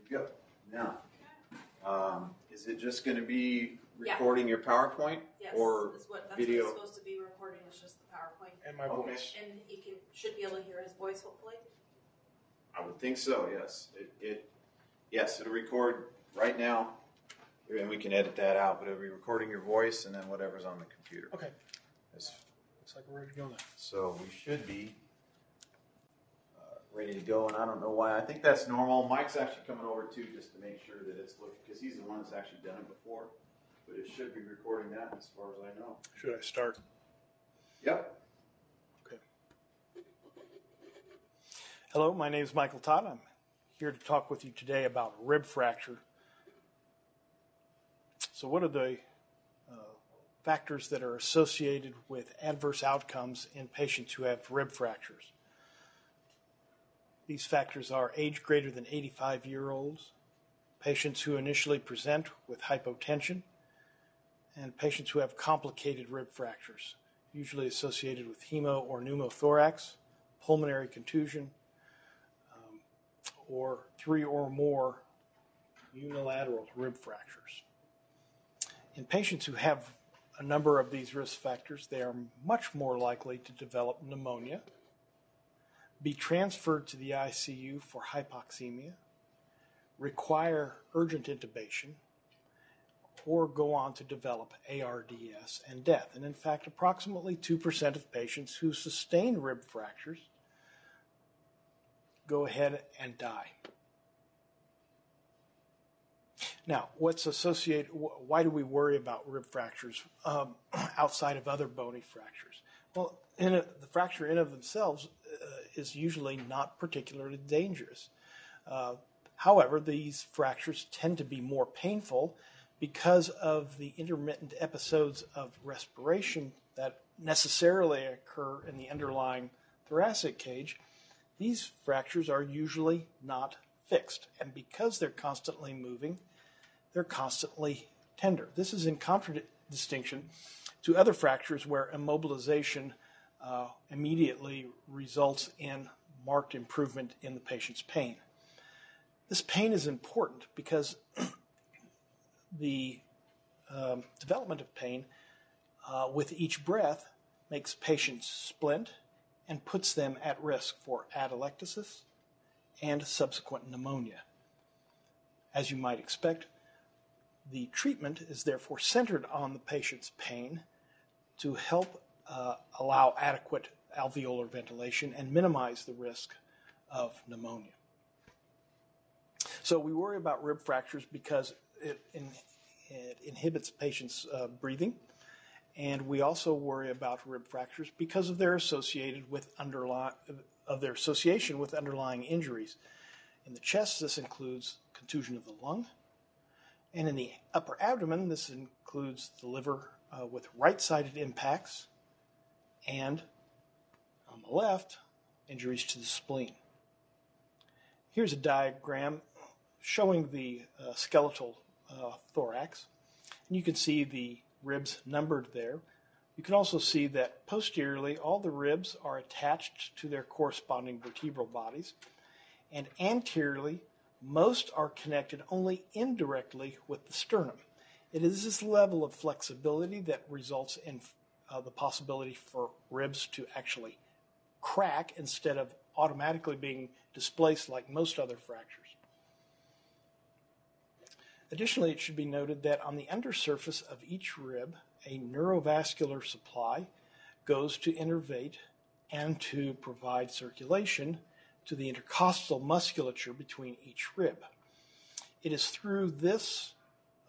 we go. Now, is it just going to be recording your PowerPoint? Yes, or that's what video? it's supposed to be recording. It's just the PowerPoint. And my voice. And he should be able to hear his voice, hopefully. I would think so. Yes. Yes, it'll record right now, and we can edit that out. But it'll be recording your voice and then whatever's on the computer. Okay. Looks like we're ready to go now. So we should be ready to go, and I don't know why. I think that's normal. Mike's actually coming over too, just to make sure that it's looking, because he's the one that's actually done it before. But it should be recording that, as far as I know. Should I start? Yep. Okay. Hello, my name is Michael Todd. I'm here to talk with you today about rib fracture. So what are the factors that are associated with adverse outcomes in patients who have rib fractures? These factors are age greater than 85-year-olds, patients who initially present with hypotension, and patients who have complicated rib fractures, usually associated with hemo or pneumothorax, pulmonary contusion, or 3 or more unilateral rib fractures. In patients who have a number of these risk factors, they are much more likely to develop pneumonia, be transferred to the ICU for hypoxemia, require urgent intubation, or go on to develop ARDS and death. And in fact, approximately 2% of patients who sustain rib fractures go ahead and die. Now, what's associated? Why do we worry about rib fractures outside of other bony fractures? Well, the fracture in of themselves is usually not particularly dangerous. However, these fractures tend to be more painful because of the intermittent episodes of respiration that necessarily occur in the underlying thoracic cage. These fractures are usually not fixed, and because they're constantly moving, they're constantly tender. This is in contradistinction to other fractures where immobilization immediately results in marked improvement in the patient's pain. This pain is important because the development of pain with each breath makes patients splint and puts them at risk for atelectasis and subsequent pneumonia. As you might expect, the treatment is therefore centered on the patient's pain to help allow adequate alveolar ventilation and minimize the risk of pneumonia. So we worry about rib fractures because it inhibits patients' breathing, and we also worry about rib fractures because of their association with underlying injuries. In the chest, this includes contusion of the lung, and in the upper abdomen, this includes the liver with right-sided impacts, and on the left, injuries to the spleen. Here's a diagram showing the skeletal thorax, and you can see the ribs numbered there. You can also see that posteriorly all the ribs are attached to their corresponding vertebral bodies, and anteriorly most are connected only indirectly with the sternum. It is this level of flexibility that results in the possibility for ribs to actually crack instead of automatically being displaced like most other fractures. Additionally, it should be noted that on the undersurface of each rib, a neurovascular supply goes to innervate and to provide circulation to the intercostal musculature between each rib. It is through this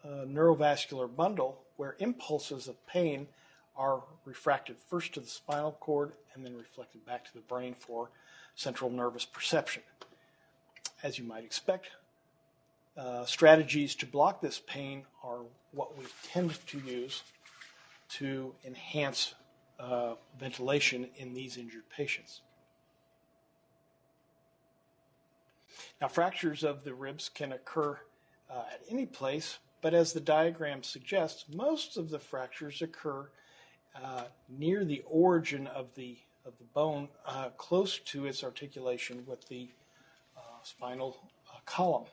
neurovascular bundle where impulses of pain are refracted first to the spinal cord and then reflected back to the brain for central nervous perception. As you might expect, strategies to block this pain are what we tend to use to enhance ventilation in these injured patients. Now, fractures of the ribs can occur at any place, but as the diagram suggests, most of the fractures occur near the origin of the bone, close to its articulation with the spinal column.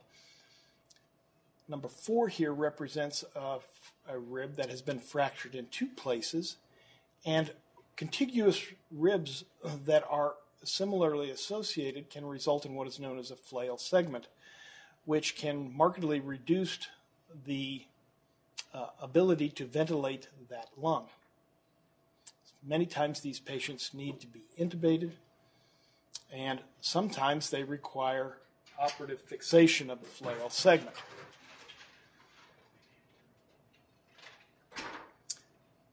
Number 4 here represents a rib that has been fractured in 2 places, and contiguous ribs that are similarly associated can result in what is known as a flail segment, which can markedly reduce the ability to ventilate that lung. Many times these patients need to be intubated, and sometimes they require operative fixation of the flail segment.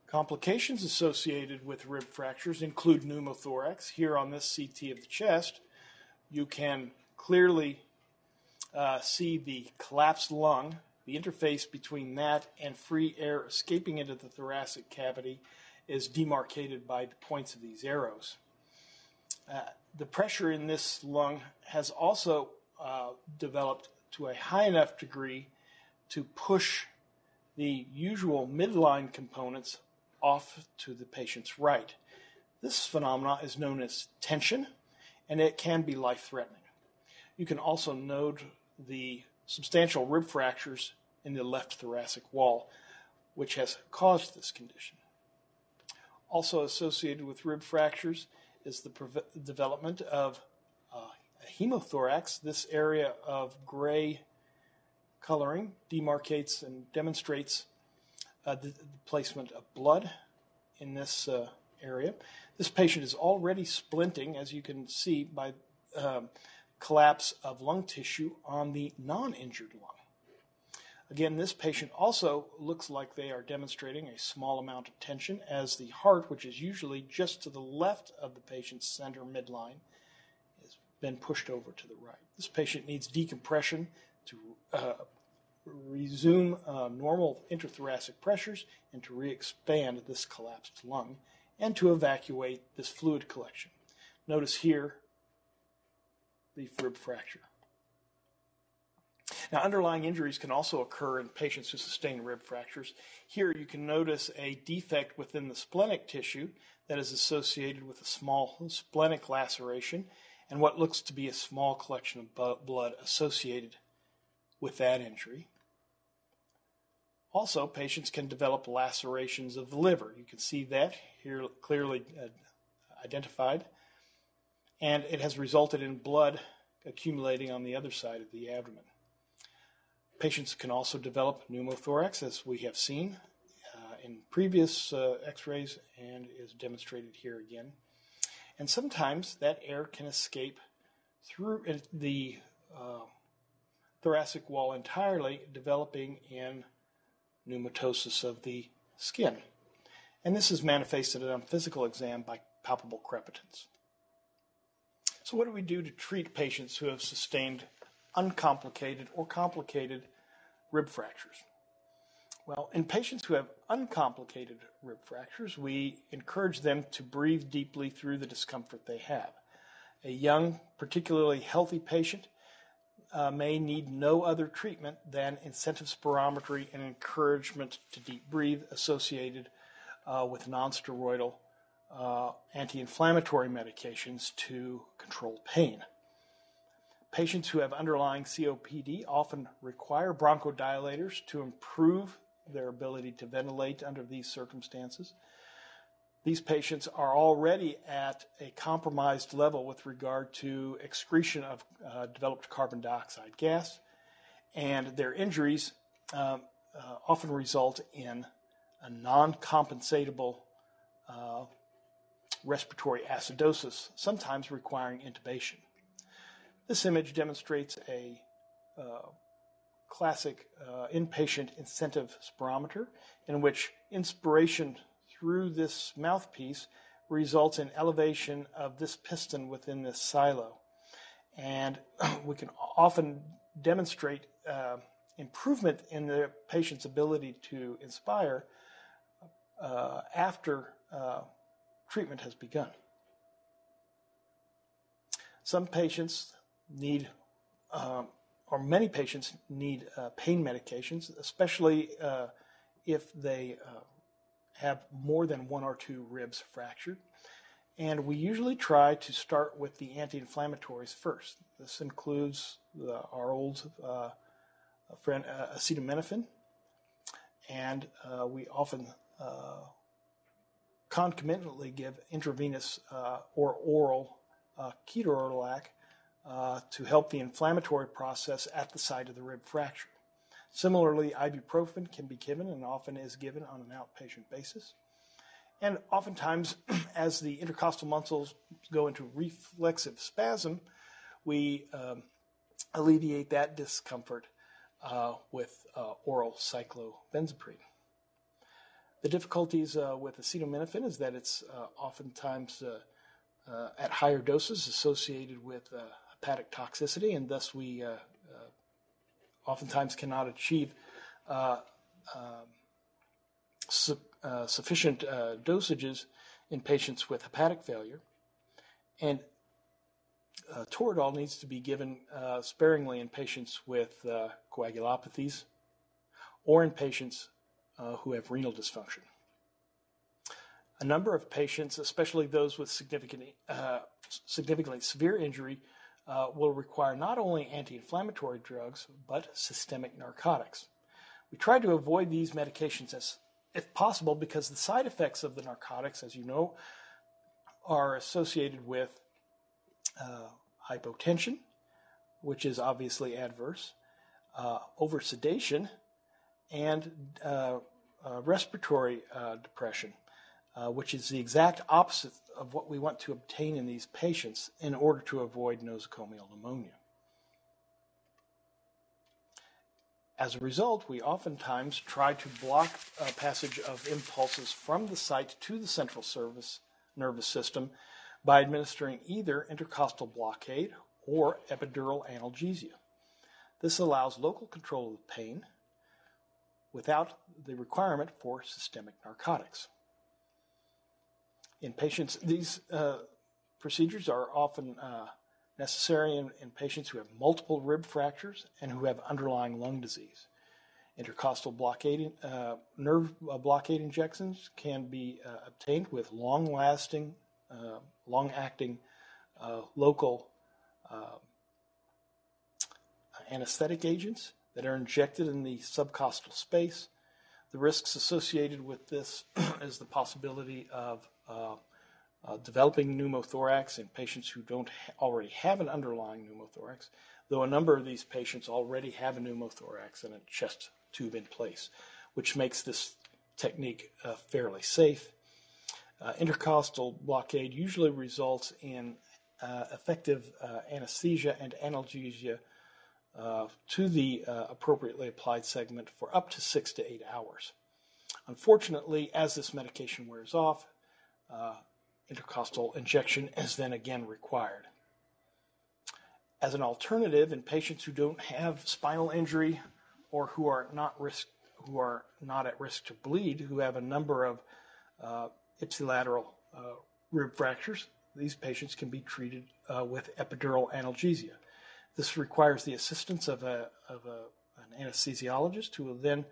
Complications associated with rib fractures include pneumothorax. Here on this CT of the chest, you can clearly see the collapsed lung. The interface between that and free air escaping into the thoracic cavity is demarcated by the points of these arrows. The pressure in this lung has also developed to a high enough degree to push the usual midline components off to the patient's right. This phenomenon is known as tension, and it can be life-threatening. You can also note the substantial rib fractures in the left thoracic wall, which has caused this condition. Also associated with rib fractures is the development of a hemothorax. This area of gray coloring demarcates and demonstrates the placement of blood in this area. This patient is already splinting, as you can see, by collapse of lung tissue on the non-injured lung. Again, this patient also looks like they are demonstrating a small amount of tension, as the heart, which is usually just to the left of the patient's center midline, has been pushed over to the right. This patient needs decompression to resume normal intrathoracic pressures and to re-expand this collapsed lung and to evacuate this fluid collection. Notice here the rib fracture. Now, underlying injuries can also occur in patients who sustain rib fractures. Here you can notice a defect within the splenic tissue that is associated with a small splenic laceration and what looks to be a small collection of blood associated with that injury. Also, patients can develop lacerations of the liver. You can see that here clearly identified, and it has resulted in blood accumulating on the other side of the abdomen. Patients can also develop pneumothorax, as we have seen in previous x-rays and is demonstrated here again. And sometimes that air can escape through the thoracic wall entirely, developing in pneumatosis of the skin. And this is manifested on physical exam by palpable crepitance. So what do we do to treat patients who have sustained uncomplicated or complicated rib fractures? Well, in patients who have uncomplicated rib fractures, we encourage them to breathe deeply through the discomfort they have. A young, particularly healthy patient may need no other treatment than incentive spirometry and encouragement to deep breathe associated with nonsteroidal anti-inflammatory medications to control pain. Patients who have underlying COPD often require bronchodilators to improve their ability to ventilate under these circumstances. These patients are already at a compromised level with regard to excretion of developed carbon dioxide gas, and their injuries often result in a non-compensatable respiratory acidosis, sometimes requiring intubation. This image demonstrates a classic inpatient incentive spirometer in which inspiration through this mouthpiece results in elevation of this piston within this silo. And we can often demonstrate improvement in the patient's ability to inspire after treatment has begun. Some patients need, or many patients need pain medications, especially if they have more than 1 or 2 ribs fractured. And we usually try to start with the anti-inflammatories first. This includes our old acetaminophen, and we often concomitantly give intravenous or oral ketorolac to help the inflammatory process at the site of the rib fracture. Similarly, ibuprofen can be given and often is given on an outpatient basis. And oftentimes, as the intercostal muscles go into reflexive spasm, we alleviate that discomfort with oral cyclobenzaprine. The difficulties with acetaminophen is that it's oftentimes at higher doses associated with hepatic toxicity, and thus we oftentimes cannot achieve sufficient dosages in patients with hepatic failure. And Toradol needs to be given sparingly in patients with coagulopathies or in patients who have renal dysfunction. A number of patients, especially those with significantly severe injury, will require not only anti-inflammatory drugs, but systemic narcotics. We try to avoid these medications if possible because the side effects of the narcotics, as you know, are associated with hypotension, which is obviously adverse, oversedation, and respiratory depression, which is the exact opposite of what we want to obtain in these patients in order to avoid nosocomial pneumonia. As a result, we oftentimes try to block passage of impulses from the site to the central nervous system by administering either intercostal blockade or epidural analgesia. This allows local control of the pain without the requirement for systemic narcotics. In patients, these procedures are often necessary in patients who have multiple rib fractures and who have underlying lung disease. Intercostal blockade, nerve blockade injections can be obtained with long-acting local anesthetic agents that are injected in the subcostal space. The risks associated with this is the possibility of developing pneumothorax in patients who don't already have an underlying pneumothorax, though a number of these patients already have a pneumothorax and a chest tube in place, which makes this technique fairly safe. Intercostal blockade usually results in effective anesthesia and analgesia to the appropriately applied segment for up to 6 to 8 hours. Unfortunately, as this medication wears off, intercostal injection is then again required. As an alternative, in patients who don't have spinal injury or who are not at risk to bleed, who have a number of ipsilateral rib fractures, these patients can be treated with epidural analgesia. This requires the assistance of an anesthesiologist who will then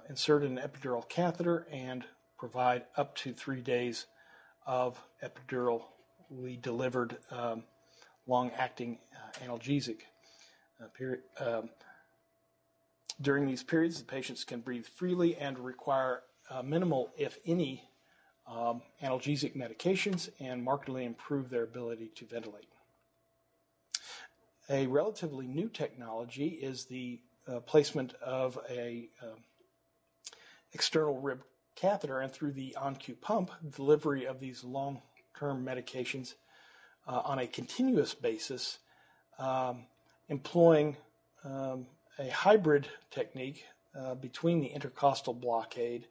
insert an epidural catheter and provide up to 3 days of epidurally delivered long-acting analgesic period. During these periods, the patients can breathe freely and require minimal, if any, analgesic medications and markedly improve their ability to ventilate. A relatively new technology is the placement of a external rib catheter and through the on-cue pump, delivery of these long-term medications on a continuous basis, employing a hybrid technique between the intercostal blockade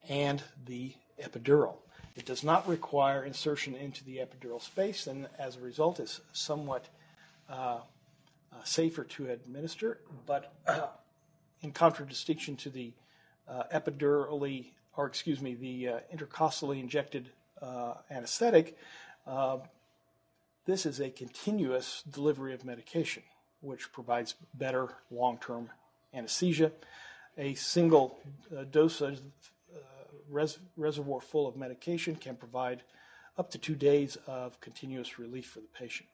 and the epidural. It does not require insertion into the epidural space, and as a result is somewhat safer to administer, but in contradistinction to the the intercostally injected anesthetic, this is a continuous delivery of medication, which provides better long-term anesthesia. A single dosage reservoir full of medication can provide up to 2 days of continuous relief for the patient.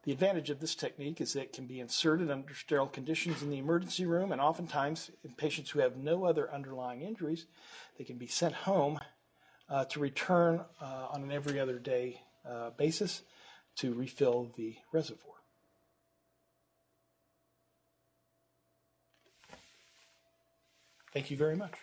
The advantage of this technique is that it can be inserted under sterile conditions in the emergency room, and oftentimes in patients who have no other underlying injuries, they can be sent home to return on an every other day basis to refill the reservoir. Thank you very much.